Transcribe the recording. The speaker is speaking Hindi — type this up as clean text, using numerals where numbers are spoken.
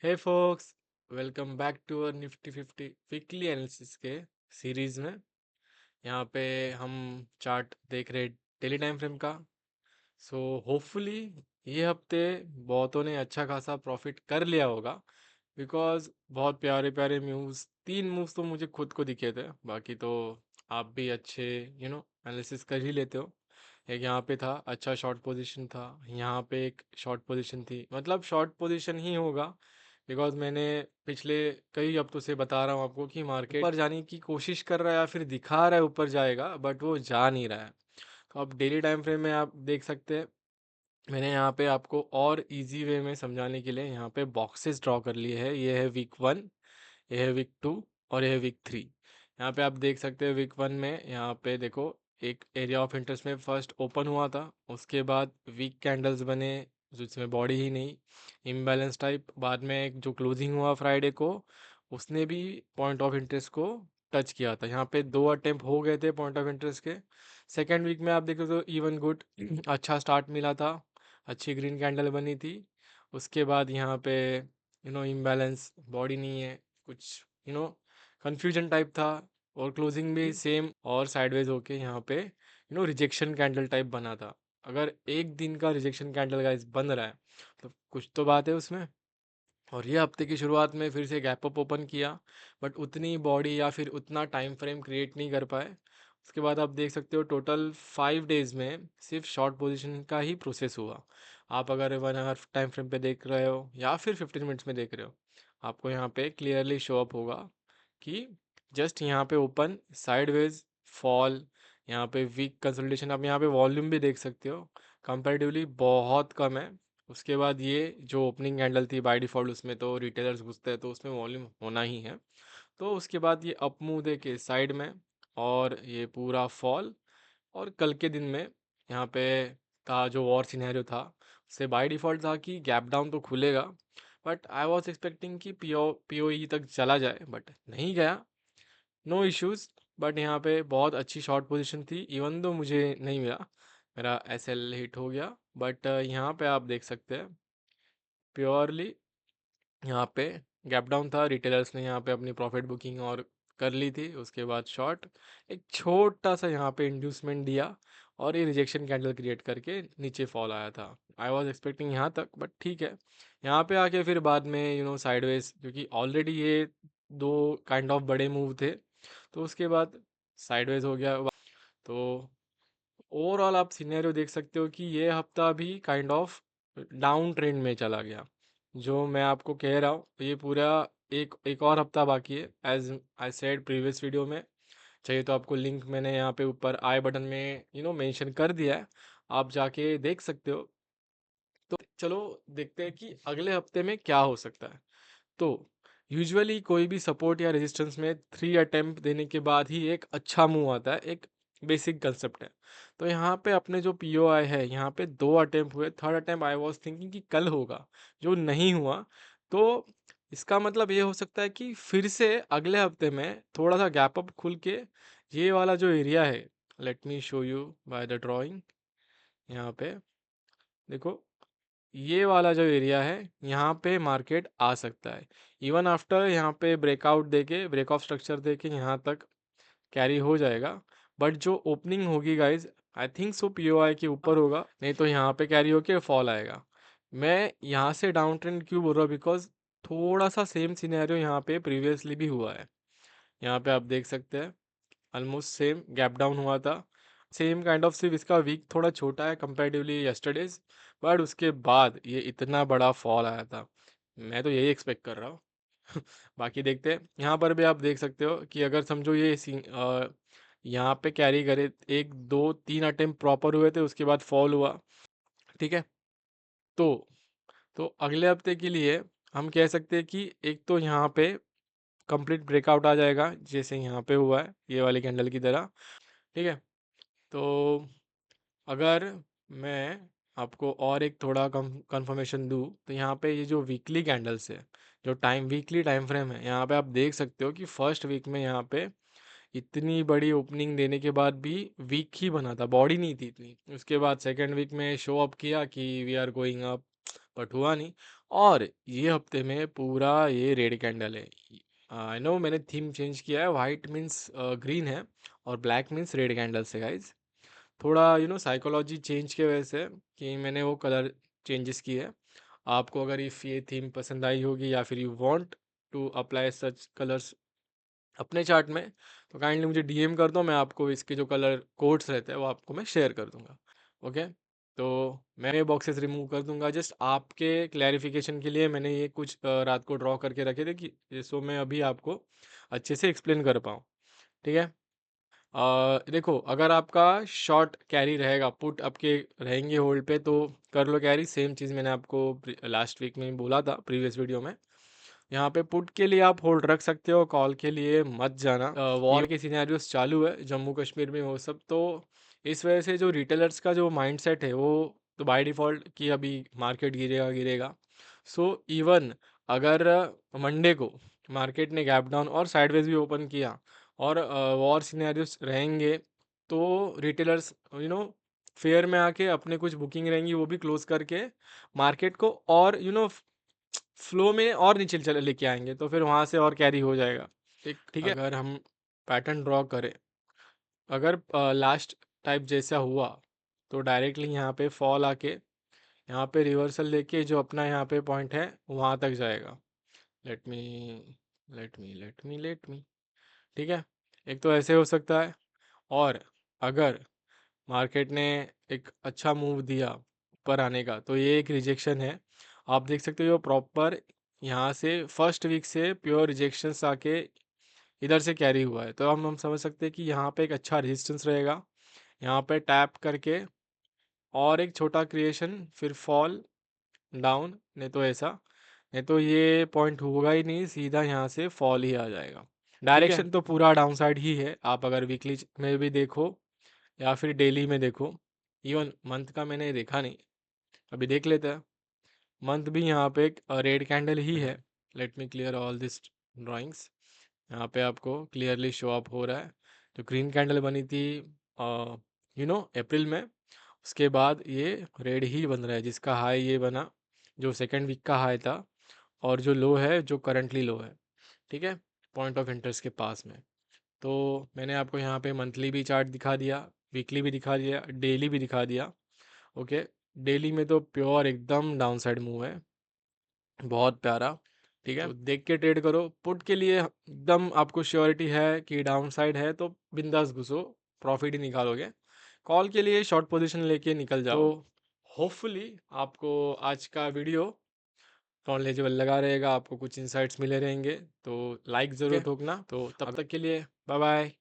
Hey folks, welcome back to our Nifty 50 weekly analysis के सीरीज में। यहाँ पे हम चार्ट देख रहे डेली टाइम फ्रेम का। सो होपफुली ये हफ्ते बहुतों ने अच्छा खासा प्रॉफिट कर लिया होगा, बिकॉज बहुत प्यारे प्यारे मूव्स, 3 मूव्स तो मुझे खुद को दिखे थे। बाकी तो आप भी अच्छे एनालिसिस कर ही लेते हो। एक यहाँ पे था, अच्छा शॉर्ट पोजीशन था। यहाँ पे एक शॉर्ट पोजीशन थी, मतलब शॉर्ट पोजीशन ही होगा, बिकॉज मैंने पिछले कई हफ्तों से बता रहा हूँ आपको कि मार्केट ऊपर जाने की कोशिश कर रहा है या फिर दिखा रहा है ऊपर जाएगा, बट वो जा नहीं रहा है। तो अब डेली टाइम फ्रेम में आप देख सकते हैं, मैंने यहाँ पे आपको और इजी वे में समझाने के लिए यहाँ पे बॉक्सेस ड्रॉ कर लिए हैं। ये है वीक 1, ये है वीक 2 और ये है वीक 3। यहाँ पे आप देख सकते हैं वीक 1 में यहाँ पे देखो, एक एरिया ऑफ इंटरेस्ट में फर्स्ट ओपन हुआ था, उसके बाद वीक कैंडल्स बने जिसमें बॉडी ही नहीं, इम्बैलेंस टाइप। बाद में एक जो क्लोजिंग हुआ फ्राइडे को, उसने भी पॉइंट ऑफ इंटरेस्ट को टच किया था। यहाँ पे 2 अटेम्प्ट हो गए थे पॉइंट ऑफ इंटरेस्ट के। सेकेंड वीक में आप देखो तो इवन गुड अच्छा स्टार्ट मिला था, अच्छी ग्रीन कैंडल बनी थी। उसके बाद यहाँ पे इम्बैलेंस, बॉडी नहीं है, कुछ कंफ्यूजन टाइप था, और क्लोजिंग भी सेम और साइडवेज होके यहाँ पे रिजेक्शन कैंडल टाइप बना था। अगर एक दिन का रिजेक्शन कैंडल गाइस बन रहा है तो कुछ तो बात है उसमें। और ये हफ्ते की शुरुआत में फिर से गैप अप ओपन किया, बट उतनी बॉडी या फिर उतना टाइम फ्रेम क्रिएट नहीं कर पाए। उसके बाद आप देख सकते हो टोटल 5 डेज में सिर्फ शॉर्ट पोजीशन का ही प्रोसेस हुआ। आप अगर 1 आवर टाइम फ्रेम पे देख रहे हो या फिर 15 मिनट्स में देख रहे हो, आपको यहाँ पे क्लियरली शो अप होगा कि जस्ट यहाँ पे ओपन साइडवेज फॉल, यहाँ पे वीक कंसोलिडेशन। आप यहाँ पे वॉल्यूम भी देख सकते हो, कंपैरेटिवली बहुत कम है। उसके बाद ये जो ओपनिंग कैंडल थी बाय डिफ़ॉल्ट, उसमें तो रिटेलर्स घुसते हैं तो उसमें वॉल्यूम होना ही है। तो उसके बाद ये अप मूव दे के साइड में, और ये पूरा फॉल। और कल के दिन में यहाँ पे था जो वॉर सिनेरियो था, उससे बाय डिफ़ॉल्ट था कि गैप डाउन तो खुलेगा, बट आई वाज एक्सपेक्टिंग कि पीओई तक चला जाए, बट नहीं गया। No issues. बट यहाँ पे बहुत अच्छी शॉर्ट पोजीशन थी, इवन दो मुझे नहीं मिला, मेरा एसएल हिट हो गया। बट यहाँ पे आप देख सकते हैं प्योरली यहाँ पे गैप डाउन था, रिटेलर्स ने यहाँ पे अपनी प्रॉफिट बुकिंग और कर ली थी। उसके बाद शॉर्ट एक छोटा सा यहाँ पे इंड्यूसमेंट दिया, और ये रिजेक्शन कैंडल क्रिएट करके नीचे फॉल आया था। आई वाज एक्सपेक्टिंग यहाँ तक, बट ठीक है। यहाँ पे आके फिर बाद में साइडवेज, क्योंकि ऑलरेडी ये दो काइंड ऑफ बड़े मूव थे, तो उसके बाद साइडवेज हो गया। तो ओवरऑल आप सिनेरियो देख सकते हो कि ये हफ्ता भी काइंड ऑफ डाउन ट्रेंड में चला गया। जो मैं आपको कह रहा हूँ, ये पूरा एक एक और हफ्ता बाकी है, as I said previous video में। चाहिए तो आपको लिंक मैंने यहाँ पे ऊपर आई बटन में मेंशन कर दिया है, आप जाके देख सकते हो। तो चलो देखते हैं कि अगले हफ्ते में क्या हो सकता है। तो यूजुअली कोई भी सपोर्ट या रेजिस्टेंस में 3 अटेम्प्ट देने के बाद ही एक अच्छा मूव आता है, एक बेसिक कंसेप्ट है। तो यहाँ पे अपने जो पीओआई है, यहाँ पे 2 अटेम्प्ट हुए, third attempt I was thinking कि कल होगा, जो नहीं हुआ। तो इसका मतलब ये हो सकता है कि फिर से अगले हफ्ते में थोड़ा सा गैप अप खुल के ये वाला जो एरिया है, let me show you by the drawing. यहाँ पे देखो, ये वाला जो एरिया है, यहाँ पे मार्केट आ सकता है इवन आफ्टर यहाँ पे ब्रेकआउट देके, ब्रेक ऑफ स्ट्रक्चर देके यहाँ तक कैरी हो जाएगा। बट जो ओपनिंग होगी guys, I think so POI के ऊपर होगा, नहीं तो यहाँ पे कैरी होके फॉल आएगा। मैं यहाँ से डाउन ट्रेंड क्यों बोल रहा हूँ, बिकॉज थोड़ा सा सेम सिनेरियो यहाँ पे प्रीवियसली भी हुआ है। यहाँ पे आप देख सकते हैं ऑलमोस्ट सेम गैप डाउन हुआ था, सेम काइंड ऑफ, सिर्फ इसका वीक थोड़ा छोटा है कंपेरेटिवली यस्टरडेज। बट उसके बाद ये इतना बड़ा फॉल आया था, मैं तो यही एक्सपेक्ट कर रहा हूँ। बाकी देखते हैं। यहाँ पर भी आप देख सकते हो कि अगर समझो ये यहाँ पे कैरी करे, 1 2 3 अटेम्प्ट प्रॉपर हुए थे, उसके बाद फॉल हुआ, ठीक है। तो तो अगले हफ्ते के लिए हम कह सकते हैं कि एक तो यहाँ पे कंप्लीट ब्रेकआउट आ जाएगा, जैसे यहाँ पे हुआ है ये वाली कैंडल की तरह, ठीक है। तो अगर मैं आपको और एक थोड़ा कंफर्मेशन दूँ, तो यहाँ पे ये जो वीकली कैंडल्स है, जो वीकली टाइम फ्रेम है, यहाँ पे आप देख सकते हो कि फर्स्ट वीक में यहाँ पे इतनी बड़ी ओपनिंग देने के बाद भी वीक ही बना था, बॉडी नहीं थी इतनी। उसके बाद सेकेंड वीक में शो अप किया कि we are going up, but हुआ नहीं। और ये हफ्ते में पूरा ये रेड कैंडल है। आई नो मैंने थीम चेंज किया है, वाइट मीन्स ग्रीन है और ब्लैक मीन्स रेड कैंडल से गाइज। थोड़ा साइकोलॉजी चेंज की वजह से कि मैंने वो कलर चेंजेस किए हैं। आपको अगर इफ़ ये थीम पसंद आई होगी या फिर you want to apply such colours अपने चार्ट में, तो काइंडली मुझे डीएम कर दो, मैं आपको इसके जो कलर कोड्स रहते हैं वो आपको मैं शेयर कर दूंगा। ओके, तो मैं ये बॉक्सेस रिमूव कर दूंगा। जस्ट आपके क्लैरिफिकेशन के लिए मैंने ये कुछ रात को ड्रॉ करके रखे थे कि सो मैं अभी आपको अच्छे से एक्सप्लेन कर पाऊँ। ठीक है। देखो, अगर आपका शॉर्ट कैरी रहेगा, पुट आपके रहेंगे होल्ड पे, तो कर लो कैरी। सेम चीज़ मैंने आपको लास्ट वीक में बोला था प्रीवियस वीडियो में। यहाँ पे पुट के लिए आप होल्ड रख सकते हो, कॉल के लिए मत जाना। वॉर के सिनेरियोस चालू है जम्मू कश्मीर में वो सब, तो इस वजह से जो रिटेलर्स का जो माइंडसेट है वो तो बाय डिफ़ॉल्ट कि अभी मार्केट गिरेगा गिरेगा। सो इवन अगर मंडे को मार्केट ने गैप डाउन और साइडवेज भी ओपन किया और वॉर सिनेरियोस रहेंगे, तो रिटेलर्स फेयर में आके अपने कुछ बुकिंग रहेंगी वो भी क्लोज करके मार्केट को और फ्लो में और नीचे चले लेके आएंगे, तो फिर वहाँ से और कैरी हो जाएगा। ठीक है। अगर हम पैटर्न ड्रॉ करें, अगर लास्ट टाइप जैसा हुआ, तो डायरेक्टली यहाँ पे फॉल आके यहाँ पे रिवर्सल लेके जो अपना यहाँ पे पॉइंट है वहाँ तक जाएगा। Let me let me. ठीक है, एक तो ऐसे हो सकता है। और अगर मार्केट ने एक अच्छा मूव दिया ऊपर आने का, तो ये एक रिजेक्शन है। आप देख सकते हो प्रॉपर यहाँ से फर्स्ट वीक से प्योर रिजेक्शंस आके इधर से कैरी हुआ है, तो हम समझ सकते हैं कि यहाँ पे एक अच्छा रेजिस्टेंस रहेगा। यहाँ पे टैप करके और एक छोटा क्रिएशन, फिर फॉल डाउन, नहीं तो ऐसा, नहीं तो ये पॉइंट होगा ही नहीं, सीधा यहाँ से फॉल ही आ जाएगा। डायरेक्शन तो पूरा डाउन साइड ही है, आप अगर वीकली में भी देखो या फिर डेली में देखो। इवन मंथ का मैंने देखा नहीं, अभी देख लेते हैं। मंथ भी यहाँ पे एक रेड कैंडल ही है। Let me clear all this drawings. यहाँ पे आपको क्लियरली शो अप हो रहा है। जो ग्रीन कैंडल बनी थी अप्रैल में, उसके बाद ये रेड ही बन रहा है, जिसका हाई ये बना जो सेकेंड वीक का हाई था, और जो लो है जो करंटली लो है। ठीक है, पॉइंट ऑफ इंटरेस्ट के पास में। तो मैंने आपको यहाँ पे मंथली भी चार्ट दिखा दिया, वीकली भी दिखा दिया, डेली भी दिखा दिया। ओके, डेली में तो प्योर एकदम डाउन साइड मूव है, बहुत प्यारा। ठीक है, तो देख के ट्रेड करो। पुट के लिए एकदम आपको श्योरिटी है कि डाउन साइड है तो बिंदास घुसो, प्रॉफिट ही निकालोगे। कॉल के लिए शॉर्ट पोजीशन लेके निकल जाओ। तो होपफुली आपको आज का वीडियो नॉलेजेबल लगा रहेगा, आपको कुछ इंसाइट्स मिले रहेंगे, तो लाइक ज़रूर ठोकना। तो तब तक के लिए बाय बाय।